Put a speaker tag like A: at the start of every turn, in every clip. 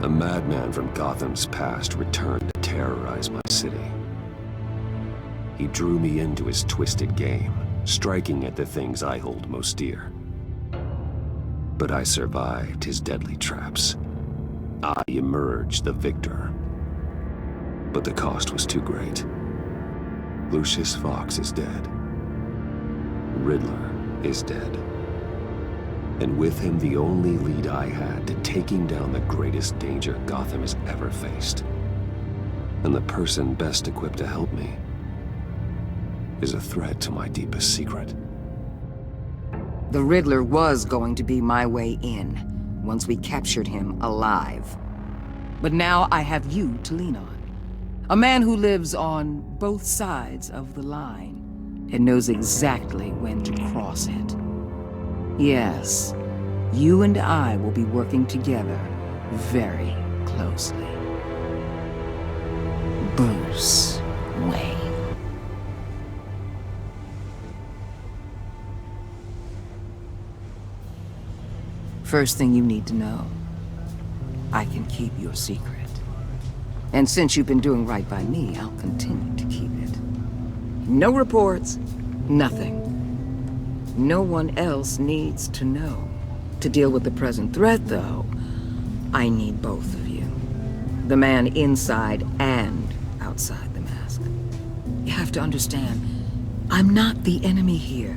A: A madman from Gotham's past returned to terrorize my city. He drew me into his twisted game, striking at the things I hold most dear. But I survived his deadly traps. I emerged the victor. But the cost was too great. Lucius Fox is dead. Riddler is dead. And with him, the only lead I had to taking down the greatest danger Gotham has ever faced. And the person best equipped to help me is a threat to my deepest secret.
B: The Riddler was going to be my way in, once we captured him alive. But now I have you to lean on. A man who lives on both sides of the line, and knows exactly when to cross it. Yes, you and I will be working together very closely. Bruce Wayne. First thing you need to know, I can keep your secret. And since you've been doing right by me, I'll continue to keep it. No reports, nothing. No one else needs to know. To deal with the present threat, though, I need both of you. The man inside and outside the mask. You have to understand, I'm not the enemy here.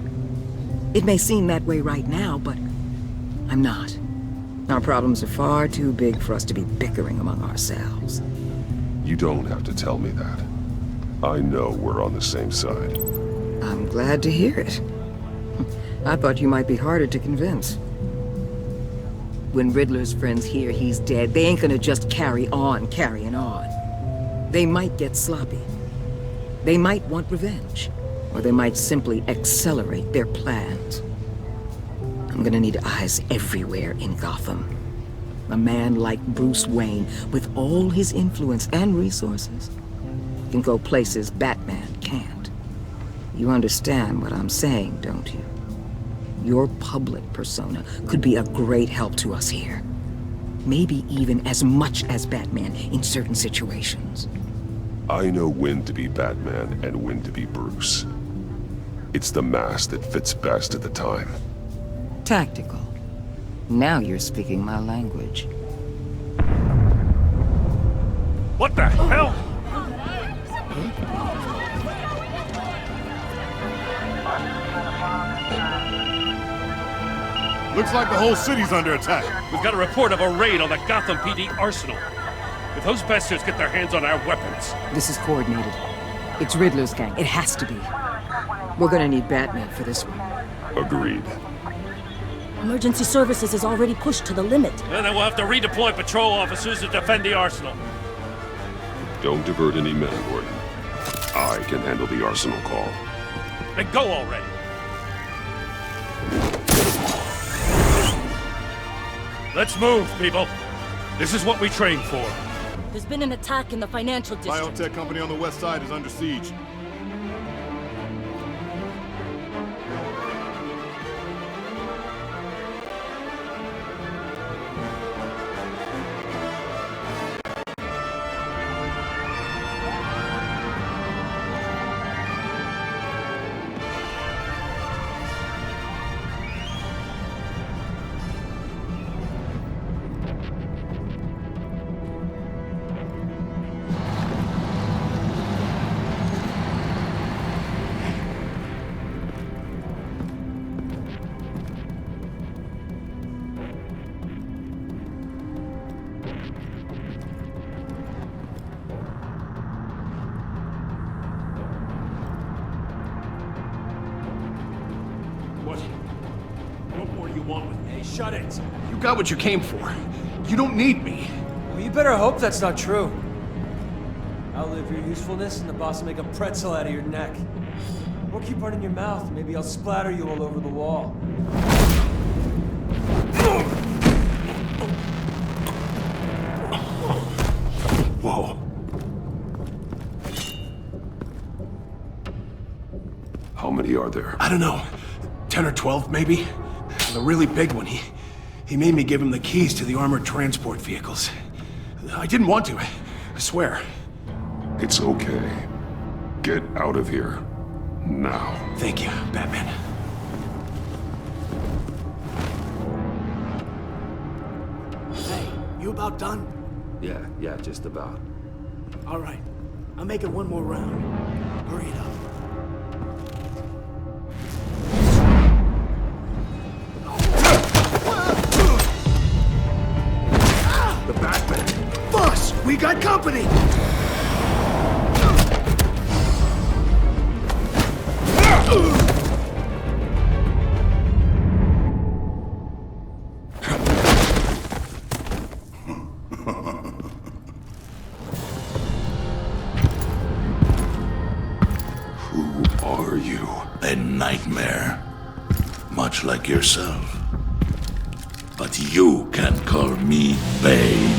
B: It may seem that way right now, but I'm not. Our problems are far too big for us to be bickering among ourselves.
A: You don't have to tell me that. I know we're on the same side.
B: I'm glad to hear it. I thought you might be harder to convince. When Riddler's friends hear he's dead, they ain't gonna just carry on carrying on. They might get sloppy. They might want revenge. Or they might simply accelerate their plans. I'm gonna need eyes everywhere in Gotham. A man like Bruce Wayne, with all his influence and resources, can go places Batman can't. You understand what I'm saying, don't you? Your public persona could be a great help to us here. Maybe even as much as Batman in certain situations.
A: I know when to be Batman and when to be Bruce. It's the mask that fits best at the time.
B: Tactical. Now you're speaking my language.
C: What the hell?
D: Looks like the whole city's under attack.
C: We've got a report of a raid on the Gotham PD arsenal. If those bastards get their hands on our weapons...
B: This is coordinated. It's Riddler's gang. It has to be. We're gonna need Batman for this one.
A: Agreed.
E: Emergency services is already pushed to the limit.
C: And then we'll have to redeploy patrol officers to defend the arsenal.
A: Don't divert any men, Gordon. I can handle the arsenal call.
C: Then go already! Let's move, people. This is what we trained for.
E: There's been an attack in the financial district.
D: Biotech company on the west side is under siege.
C: What more do you want with me?
F: Hey, shut it!
G: You got what you came for. You don't need me.
F: Well, you better hope that's not true. Outlive your usefulness and the boss will make a pretzel out of your neck. Or keep running your mouth and maybe I'll splatter you all over the wall.
A: Whoa. How many are there?
G: I don't know. 10 or 12, maybe? The really big one, he made me give him the keys to the armored transport vehicles. I didn't want to. I swear.
A: It's okay. Get out of here. Now.
G: Thank you, Batman.
H: Hey, you about done?
A: Yeah, just about.
H: All right. I'll make it one more round. Hurry it up.
A: The Batman!
H: Boss, we got company!
A: Who are you?
I: A nightmare. Much like yourself. But you can call me Bane.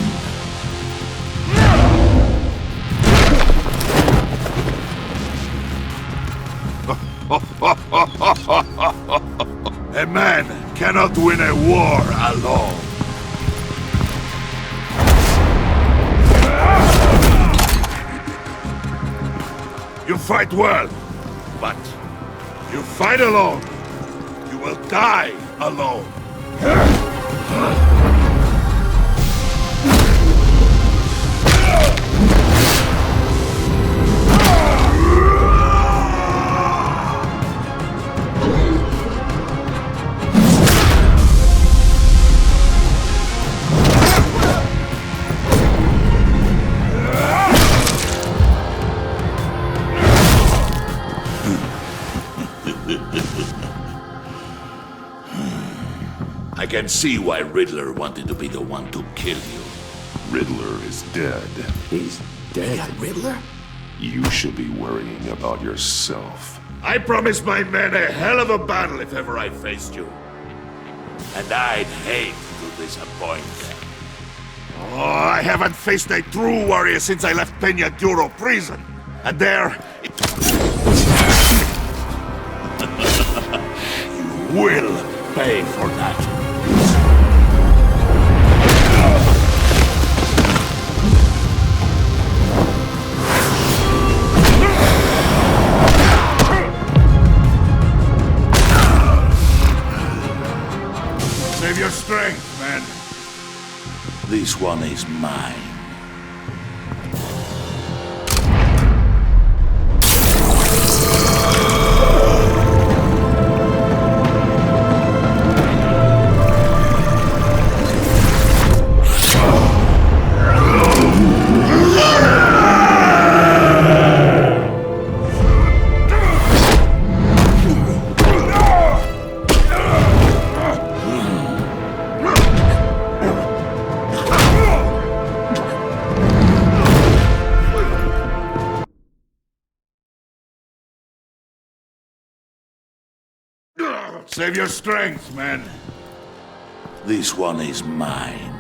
I: A man cannot win a war alone. You fight well, but you fight alone. You will die alone. I can see why Riddler wanted to be the one to kill you.
A: Riddler is dead.
B: He's
H: They
B: dead.
H: got Riddler?
A: You should be worrying about yourself.
I: I promised my men a hell of a battle if ever I faced you. And I'd hate to disappoint them. Oh, I haven't faced a true warrior since I left Peña Duro prison. And there... you will pay for that. Save your strength, man. This one is mine. Save your strength, man. This one is mine.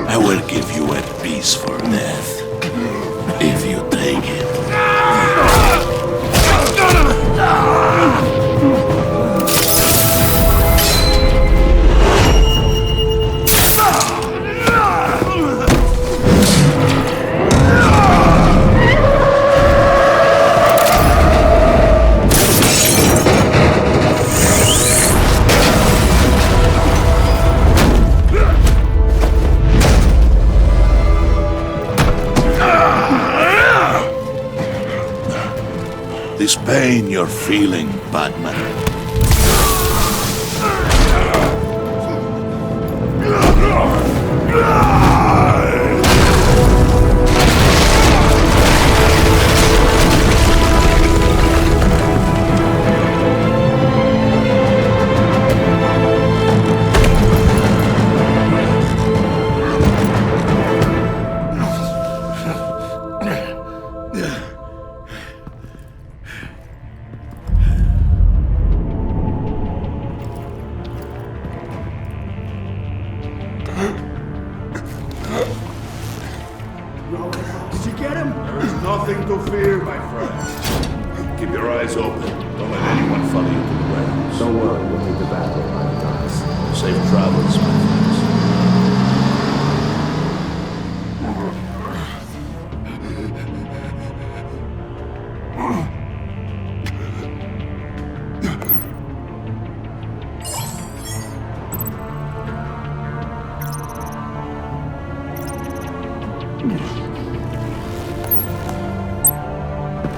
I: I will give you a piece for death, if you take it. This pain you're feeling, Batman. Safe travels, my friends.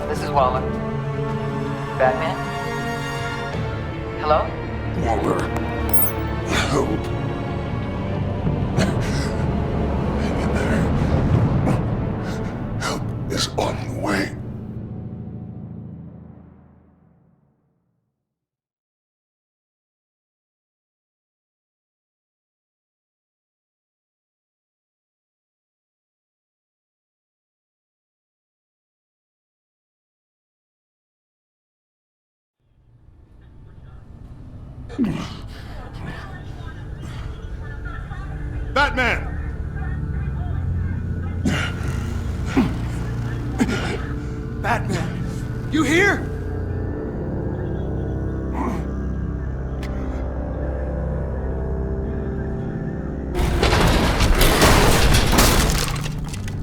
B: This is Waller. Batman? Hello?
A: Waller. Help. Hang in there. Help is on the way.
D: Batman!
F: Batman! You here?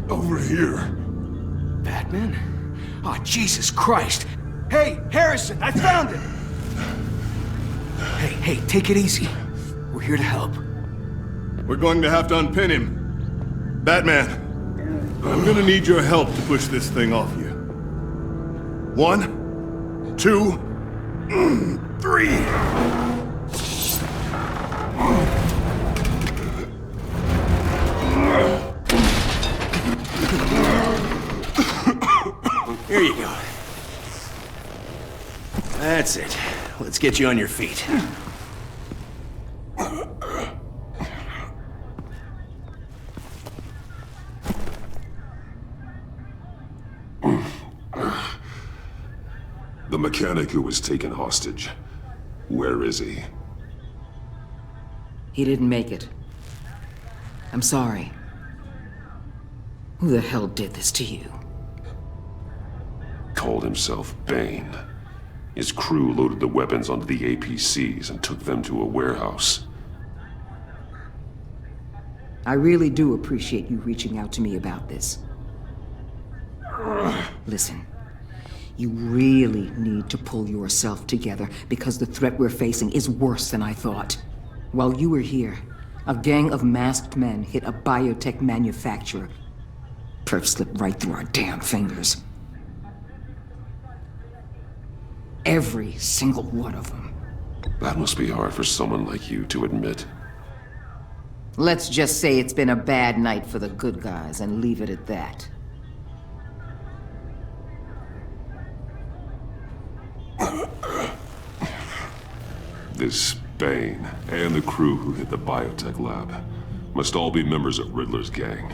A: Over here.
F: Batman? Oh, Jesus Christ! Hey, Harrison, I found it! Hey, take it easy. We're here to help.
D: We're going to have to unpin him. Batman, I'm gonna need your help to push this thing off you. 1, 2, 3.
F: Here you go. That's it. Let's get you on your feet.
A: The mechanic who was taken hostage. Where is he?
B: He didn't make it. I'm sorry. Who the hell did this to you?
A: Called himself Bane. His crew loaded the weapons onto the APCs and took them to a warehouse.
B: I really do appreciate you reaching out to me about this. Listen, you really need to pull yourself together because the threat we're facing is worse than I thought. While you were here, a gang of masked men hit a biotech manufacturer. Perp slipped right through our damn fingers. Every single one of them.
A: That must be hard for someone like you to admit.
B: Let's just say it's been a bad night for the good guys and leave it at that.
A: This Bane and the crew who hit the biotech lab must all be members of Riddler's gang.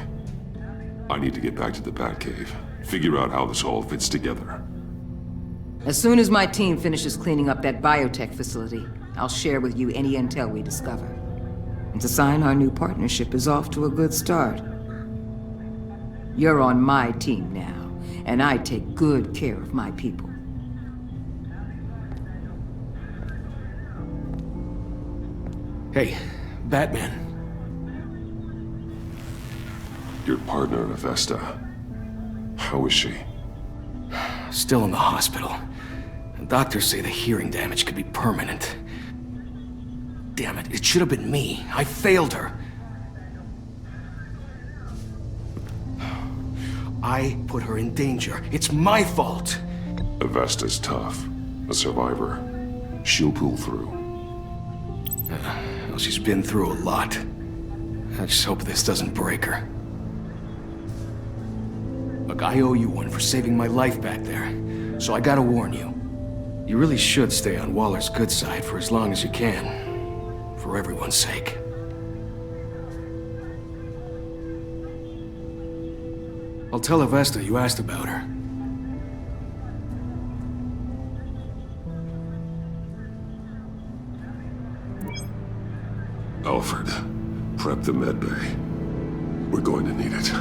A: I need to get back to the Batcave, figure out how this all fits together.
B: As soon as my team finishes cleaning up that biotech facility, I'll share with you any intel we discover. And to sign our new partnership is off to a good start. You're on my team now, and I take good care of my people.
F: Hey, Batman.
A: Your partner, Avesta. How is she?
F: Still in the hospital. Doctors say the hearing damage could be permanent. Damn it, it should have been me. I failed her. I put her in danger. It's my fault.
A: Avesta's tough. A survivor. She'll pull through.
F: Well, she's been through a lot. I just hope this doesn't break her. Look, I owe you one for saving my life back there. So I gotta warn you. You really should stay on Waller's good side for as long as you can. For everyone's sake. I'll tell Avesta you asked about her.
A: Alfred, prep the medbay. We're going to need it.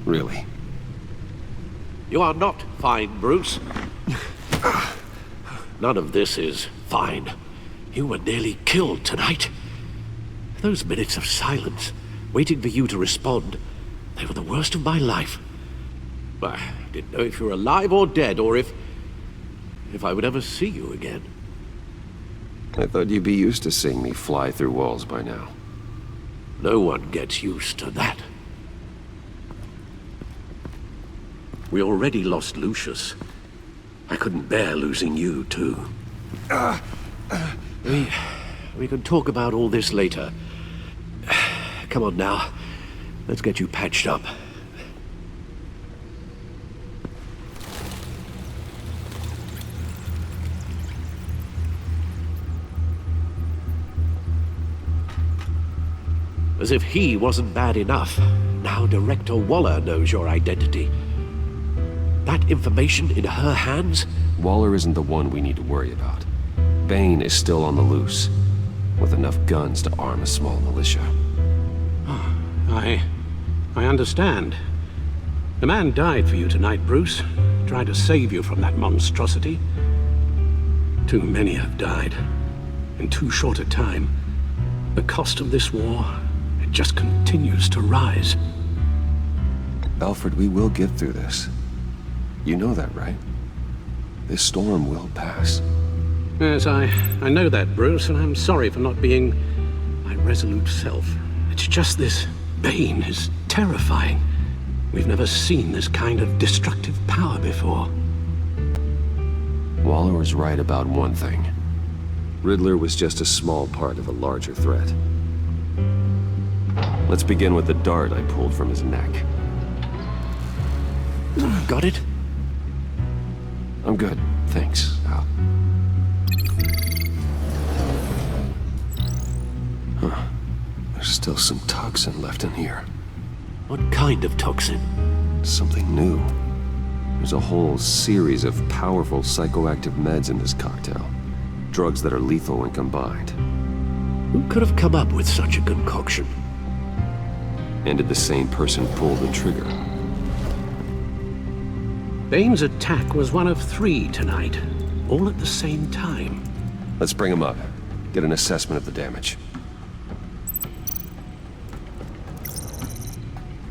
A: Really.
J: You are not fine, Bruce. None of this is fine. You were nearly killed tonight. Those minutes of silence, waiting for you to respond, they were the worst of my life. I didn't know if you were alive or dead, or if I would ever see you again.
A: I thought you'd be used to seeing me fly through walls by now.
J: No one gets used to that. We already lost Lucius. I couldn't bear losing you, too. We can talk about all this later. Come on now. Let's get you patched up. As if he wasn't bad enough, now Director Waller knows your identity. That information in her hands?
A: Waller isn't the one we need to worry about. Bane is still on the loose, with enough guns to arm a small militia.
K: I understand. The man died for you tonight, Bruce. Tried to save you from that monstrosity. Too many have died. In too short a time. The cost of this war, it just continues to rise.
A: Alfred, we will get through this. You know that, right? This storm will pass.
K: Yes, I know that, Bruce, and I'm sorry for not being my resolute self. It's just this Bane is terrifying. We've never seen this kind of destructive power before.
A: Waller was right about one thing. Riddler was just a small part of a larger threat. Let's begin with the dart I pulled from his neck.
J: Got it?
A: I'm good, thanks, Al. Huh. There's still some toxin left in here.
J: What kind of toxin?
A: Something new. There's a whole series of powerful psychoactive meds in this cocktail. Drugs that are lethal when combined.
J: Who could have come up with such a concoction?
A: And did the same person pull the trigger?
K: Bane's attack was one of 3 tonight, all at the same time.
A: Let's bring him up. Get an assessment of the damage.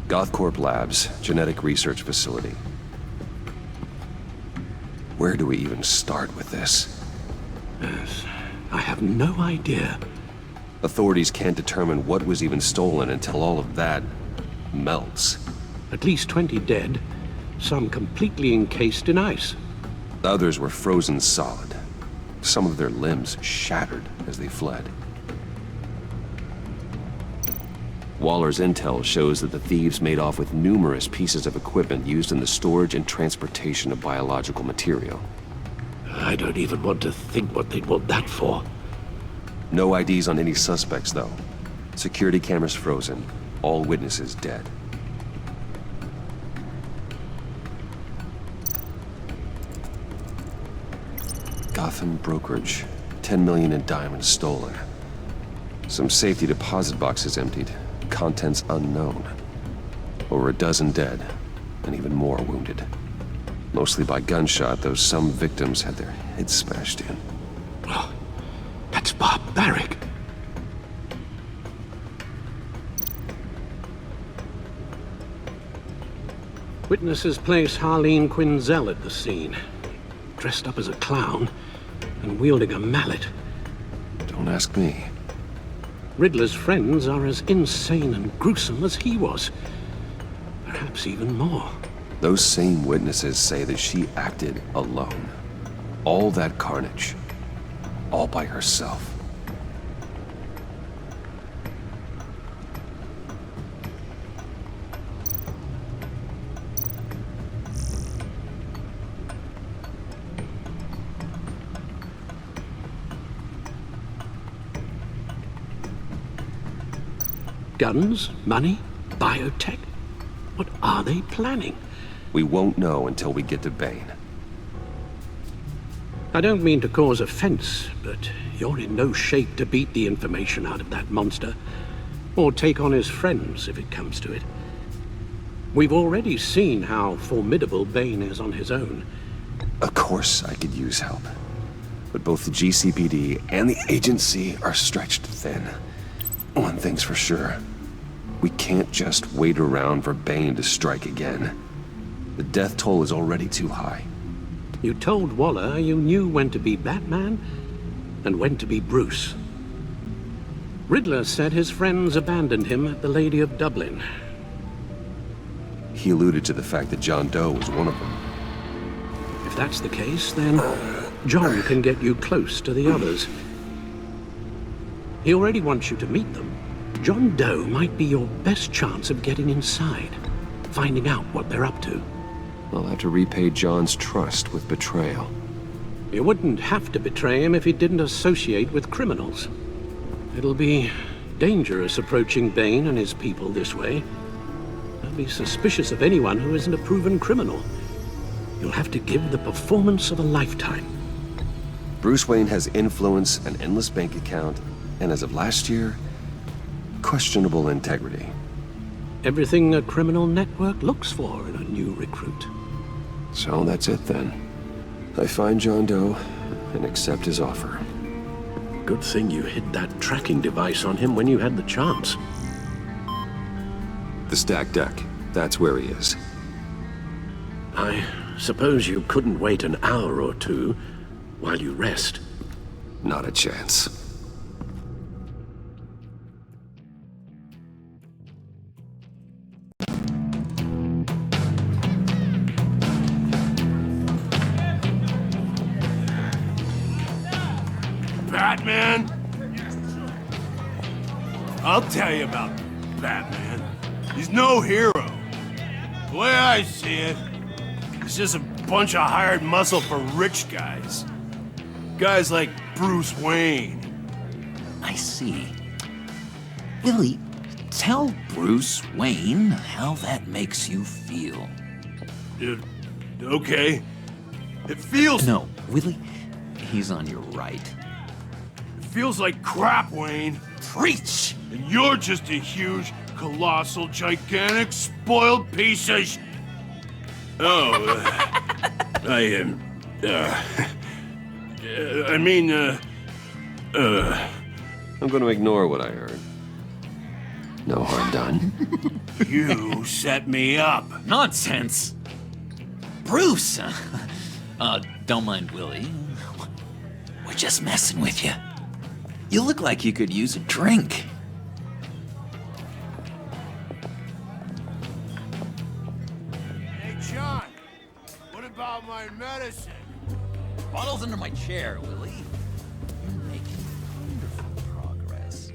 A: Gothcorp Labs, Genetic Research Facility. Where do we even start with this?
K: Yes, I have no idea.
A: Authorities can't determine what was even stolen until all of that melts.
K: At least 20 dead, some completely encased in ice.
A: Others were frozen solid. Some of their limbs shattered as they fled. Waller's intel shows that the thieves made off with numerous pieces of equipment used in the storage and transportation of biological material.
J: I don't even want to think what they'd want that for.
A: No IDs on any suspects, though. Security cameras frozen. All witnesses dead. Gotham brokerage. 10 million in diamonds stolen. Some safety deposit boxes emptied. Contents unknown. Over a dozen dead, and even more wounded. Mostly by gunshot, though some victims had their heads smashed in.
K: Oh, that's barbaric. Witnesses place Harleen Quinzel at the scene, dressed up as a clown and wielding a mallet.
A: Don't ask me.
K: Riddler's friends are as insane and gruesome as he was. Perhaps even more.
A: Those same witnesses say that she acted alone. All that carnage. All by herself.
K: Guns, money, biotech? What are they planning?
A: We won't know until we get to Bane.
K: I don't mean to cause offense, but you're in no shape to beat the information out of that monster. Or take on his friends, if it comes to it. We've already seen how formidable Bane is on his own.
A: Of course I could use help. But both the GCPD and the agency are stretched thin. One thing's for sure. We can't just wait around for Bane to strike again. The death toll is already too high.
K: You told Waller you knew when to be Batman and when to be Bruce. Riddler said his friends abandoned him at the Lady of Dublin.
A: He alluded to the fact that John Doe was one of them.
K: If that's the case, then John can get you close to the others. He already wants you to meet them. John Doe might be your best chance of getting inside, finding out what they're up to.
A: I'll have to repay John's trust with betrayal.
K: You wouldn't have to betray him if he didn't associate with criminals. It'll be dangerous approaching Bane and his people this way. They'll be suspicious of anyone who isn't a proven criminal. You'll have to give the performance of a lifetime.
A: Bruce Wayne has influence, an endless bank account, and as of last year, questionable integrity.
K: Everything a criminal network looks for in a new recruit.
A: So that's it then. I find John Doe and accept his offer.
J: Good thing you hid that tracking device on him when you had the chance.
A: The stacked deck, that's where he is.
J: I suppose you couldn't wait an hour or two while you rest.
A: Not a chance.
D: Batman? I'll tell you about Batman. He's no hero. The way I see it, he's just a bunch of hired muscle for rich guys. Guys like Bruce Wayne.
L: I see. Willie, tell Bruce Wayne how that makes you feel.
D: Okay. It feels...
L: No, Willie, he's on your right.
D: It feels like crap, Wayne.
L: Preach!
D: And you're just a huge, colossal, gigantic, spoiled piece of
A: I'm gonna ignore what I heard. No harm done.
D: You set me up.
L: Nonsense! Bruce! Don't mind Willie. We're just messing with you. You look like you could use a drink.
D: Hey, John. What about my medicine?
L: Bottle's under my chair, Willie. You're making wonderful progress.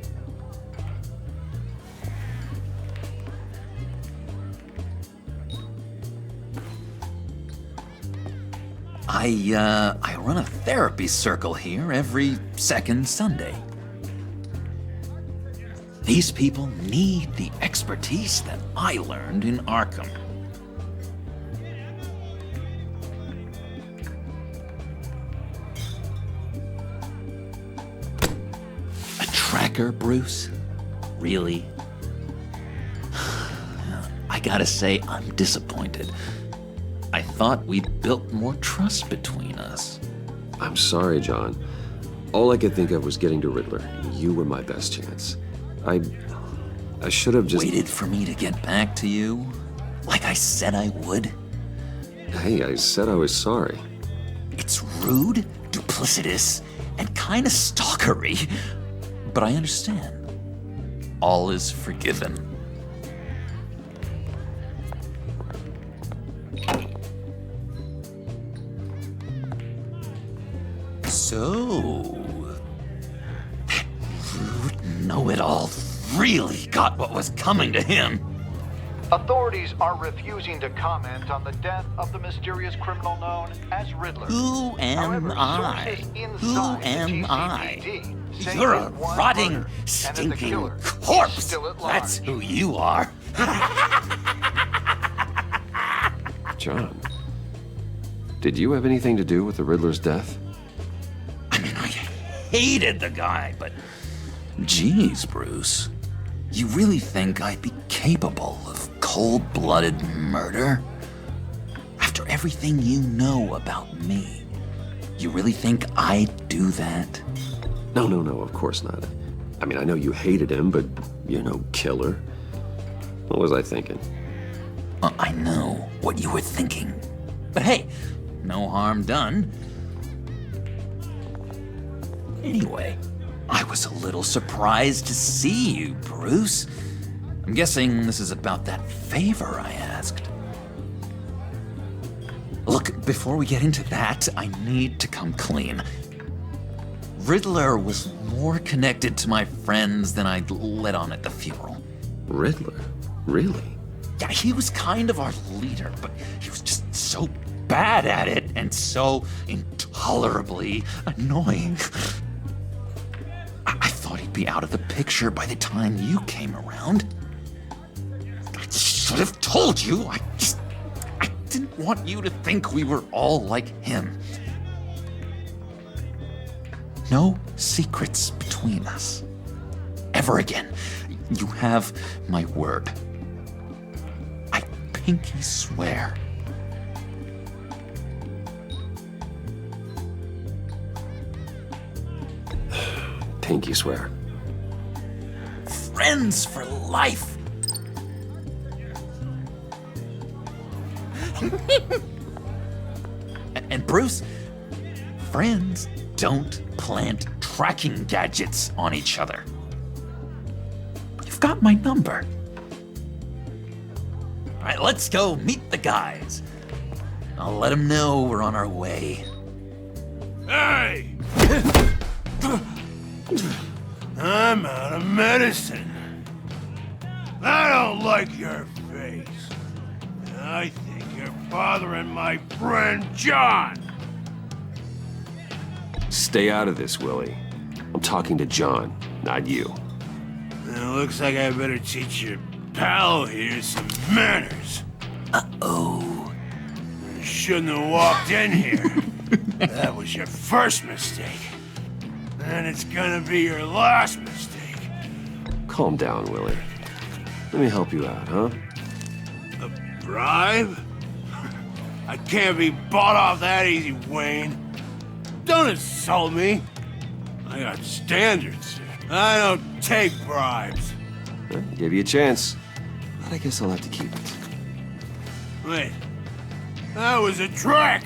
L: I run a therapy circle here every second Sunday. These people need the expertise that I learned in Arkham. A tracker, Bruce? Really? I gotta say, I'm disappointed. I thought we'd built more trust between us.
A: I'm sorry, John. All I could think of was getting to Riddler. You were my best chance. I should have just...
L: Waited for me to get back to you? Like I said I would?
A: Hey, I said I was sorry.
L: It's rude, duplicitous, and kinda stalkery. But I understand. All is forgiven. So... that rude know-it-all really got what was coming to him.
M: Authorities are refusing to comment on the death of the mysterious criminal known as Riddler.
L: Who am I? Who am I? You're a rotting, stinking corpse! That's who you are.
A: John, did you have anything to do with the Riddler's death?
L: I mean, I hated the guy, but... Geez, Bruce. You really think I'd be capable of cold-blooded murder? After everything you know about me, you really think I'd do that?
A: No, of course not. I mean, I know you hated him, but you're no killer. What was I thinking?
L: I know what you were thinking. But hey, no harm done. Anyway, I was a little surprised to see you, Bruce. I'm guessing this is about that favor I asked. Look, before we get into that, I need to come clean. Riddler was more connected to my friends than I'd let on at the funeral.
A: Riddler? Really?
L: Yeah, he was kind of our leader, but he was just so bad at it and so intolerably annoying. I thought he'd be out of the picture by the time you came around. I should have told you. I didn't want you to think we were all like him. No secrets between us. Ever again. You have my word. I pinky swear.
A: Pinky swear.
L: Friends for life. And Bruce, friends don't plant tracking gadgets on each other. You've got my number. All right, let's go meet the guys. I'll let them know we're on our way.
D: Hey! I'm out of medicine. I don't like your face. I think you're bothering my friend John.
A: Stay out of this, Willie. I'm talking to John, not you.
D: It looks like I better teach your pal here some manners.
L: Uh-oh.
D: You shouldn't have walked in here. That was your first mistake. And it's gonna be your last mistake.
A: Calm down, Willie. Let me help you out, huh?
D: A bribe? I can't be bought off that easy, Wayne. Don't insult me. I got standards. I don't take bribes.
A: Well, give you a chance. But I guess I'll have to keep it.
D: Wait. That was a trick!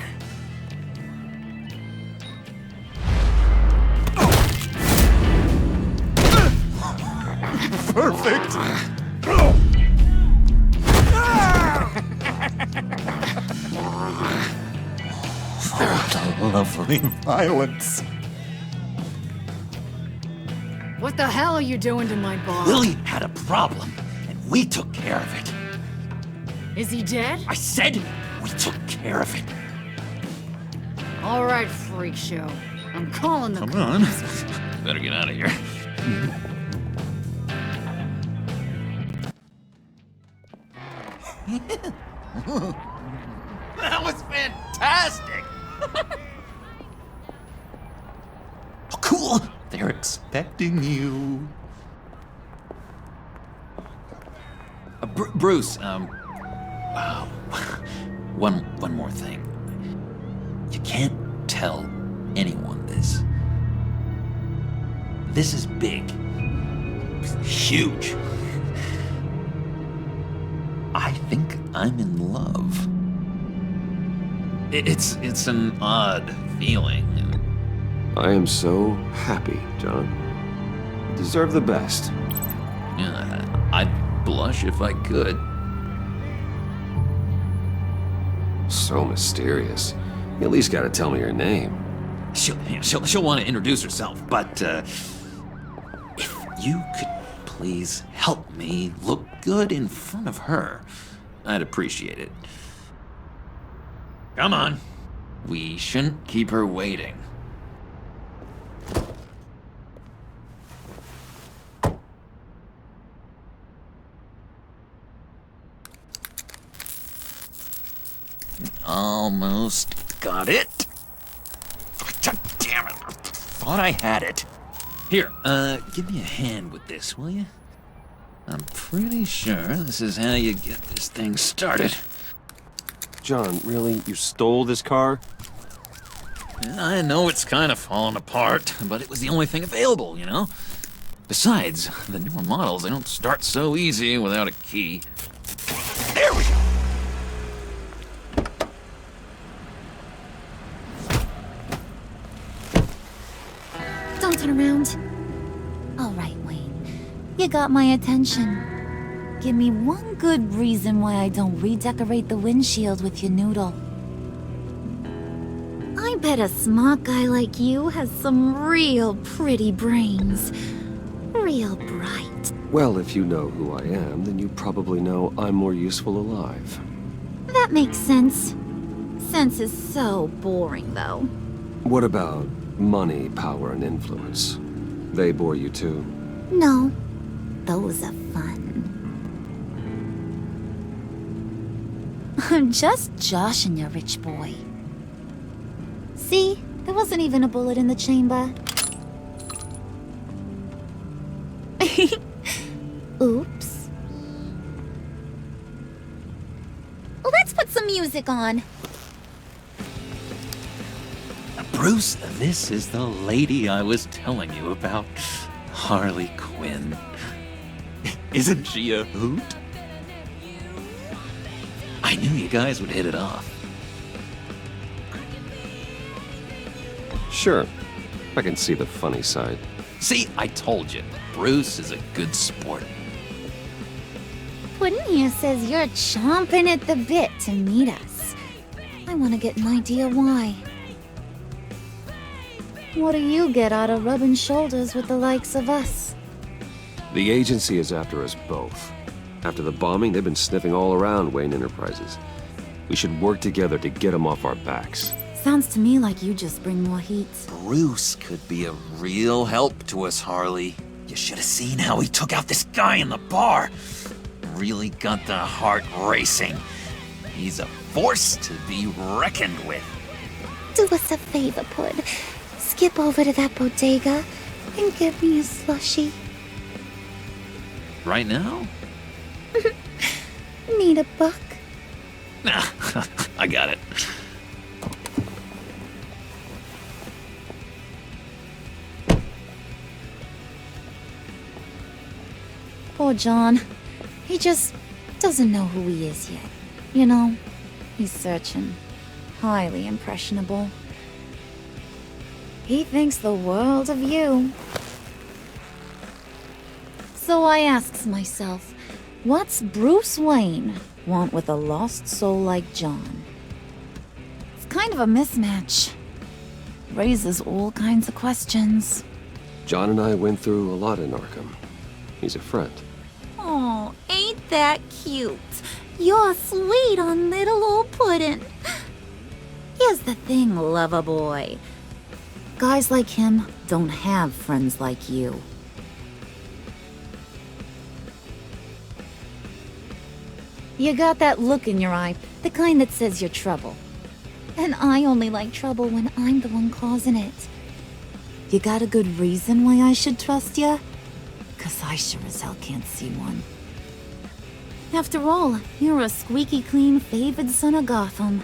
L: Perfect! Oh, lovely violence.
N: What the hell are you doing to my boss?
L: Willie had a problem, and we took care of it.
N: Is he dead?
L: I said we took care of it.
N: All right, freak show. I'm calling the
L: Come on. Better get out of here. That was fantastic! Oh, cool! They're expecting you. Bruce, wow. One more thing. You can't tell anyone this. This is big. Huge. I think I'm in love. It's an odd feeling.
A: I am so happy, John. You deserve the best.
L: Yeah, I'd blush if I could.
A: So mysterious. You at least gotta tell me her name.
L: She'll want to introduce herself, but if you could please help me look good in front of her, I'd appreciate it. Come on. We shouldn't keep her waiting. Almost got it. God damn it. I thought I had it. Here, give me a hand with this, will you? I'm pretty sure this is how you get this thing started.
A: John, really? You stole this car?
L: I know it's kind of falling apart, but it was the only thing available, you know? Besides, the newer models, they don't start so easy without a key. There we go!
O: Don't turn around. All right, Wayne. You got my attention. Give me one good reason why I don't redecorate the windshield with your noodle. I bet a smart guy like you has some real pretty brains. Real bright.
A: Well, if you know who I am, then you probably know I'm more useful alive.
O: That makes sense. Sense is so boring, though.
A: What about money, power, and influence? They bore you too?
O: No. Those are fun. I'm just joshing you, rich boy. See? There wasn't even a bullet in the chamber. Oops. Let's put some music on.
L: Bruce, this is the lady I was telling you about. Harley Quinn. Isn't she a hoot? I knew you guys would hit it off.
A: Sure. I can see the funny side.
L: See, I told you. Bruce is a good sport.
O: Puddin' here says you're chomping at the bit to meet us. I want to get an idea why. What do you get out of rubbing shoulders with the likes of us?
A: The agency is after us both. After the bombing, they've been sniffing all around Wayne Enterprises. We should work together to get them off our backs.
O: Sounds to me like you just bring more heat.
L: Bruce could be a real help to us, Harley. You should have seen how he took out this guy in the bar. Really got the heart racing. He's a force to be reckoned with.
O: Do us a favor, Pud. Skip over to that bodega and get me a slushie.
L: Right now?
O: Need a buck?
L: Nah, I got it.
O: Poor John. He just doesn't know who he is yet. You know, he's searching. Highly impressionable. He thinks the world of you. So I asks myself, what's Bruce Wayne want with a lost soul like John? It's kind of a mismatch. Raises all kinds of questions.
A: John and I went through a lot in Arkham. He's a friend.
O: Oh, ain't that cute? You're sweet on little old Puddin'. Here's the thing, lover boy. Guys like him don't have friends like you. You got that look in your eye, the kind that says you're trouble. And I only like trouble when I'm the one causing it. You got a good reason why I should trust you? 'Cause I sure as hell can't see one. After all, you're a squeaky clean favored son of Gotham.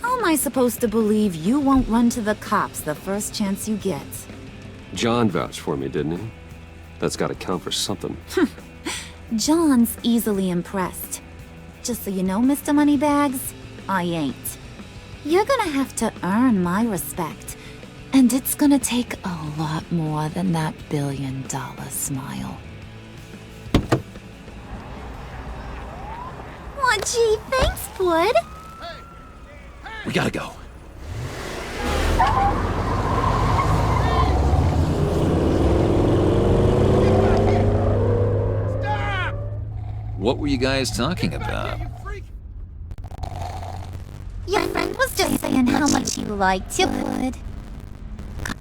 O: How am I supposed to believe you won't run to the cops the first chance you get?
A: John vouched for me, didn't he? That's gotta count for something.
O: John's easily impressed. Just so you know, Mr. Moneybags, I ain't. You're gonna have to earn my respect. And it's gonna take a lot more than that $1 billion smile. Aw, gee, thanks, Bud.
L: We gotta go.
H: Stop!
L: What were you guys talking about?
O: Your friend was just saying how much you liked you, Bud.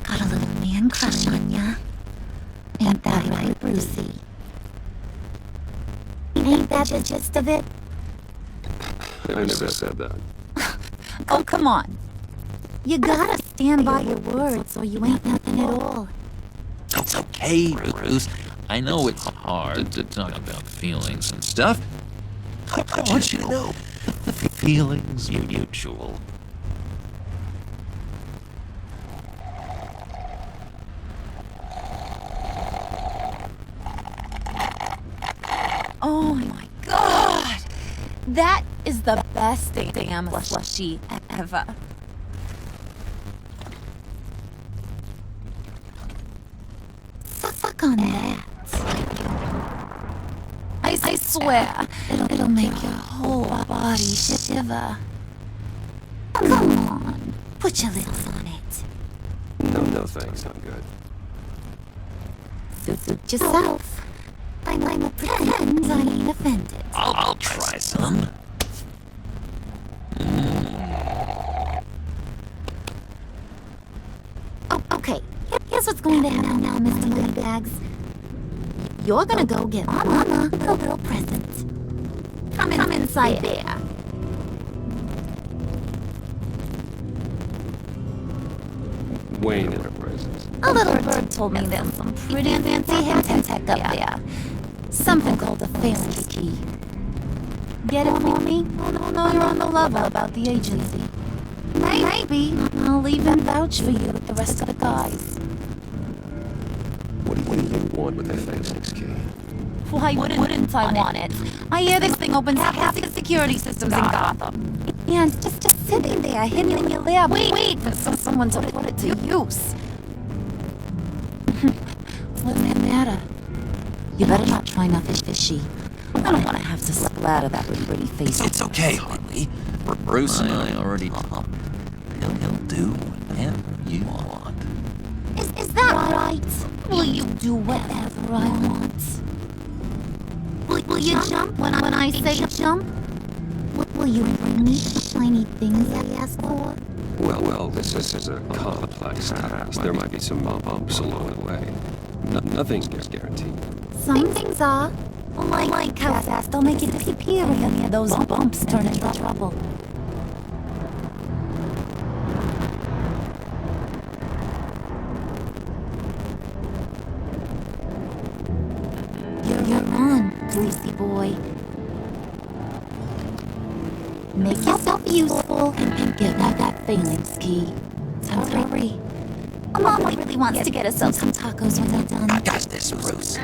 O: Got a little man crush on ya. Ain't that right, Brucey? Ain't that the gist of it?
A: I never said that.
O: Oh, come on. You gotta stand by your words or you ain't nothing at all.
L: It's okay, Bruce. I know it's hard to talk about feelings and stuff. I want you to know the feelings are mutual.
O: Oh my god! That is the best damn slushy ever. Suck on that. I swear, it'll make your whole body shiver. Come on, put your lips on it.
A: No thanks, I'm good.
O: Suit yourself. I'm a pretend I ain't offended.
L: I'll try some.
O: Oh, okay, here's what's going to happen now, Mr. Moneybags. You're gonna go get Mama a little present. Come inside there.
A: Wayne Enterprises.
O: A little bird told me there's some pretty fancy hidden tech up there. Something called the family key. Get it for me? I'll know you're on the level about the agency. Maybe I'll even vouch for you with the rest of the guys.
A: What do you want with the Phoenix key?
O: Why wouldn't I want it? I hear this thing opens half the security systems in Gotham. And just sitting there, hidden in your lab, wait for someone to put it to use. What's the matter? You better not try nothing fishy. I don't want to have to splatter that pretty face.
L: It's okay, Harley. Bruce and I already talked. He'll do whatever you want.
O: Is that right? Will you do whatever I want? Will you jump when I say jump? Will you bring me the shiny things I ask for?
A: Well, this is a complex task. There might be some bumps along the way. Nothing's guaranteed.
O: Some things are. Like how fast they'll make you disappear when those bumps turn into trouble. You're on, Lucy boy. Make yourself useful and give out that feelings key. Don't hurry. Mama really wants to get herself some tacos when they're done.
L: I got this, Bruce.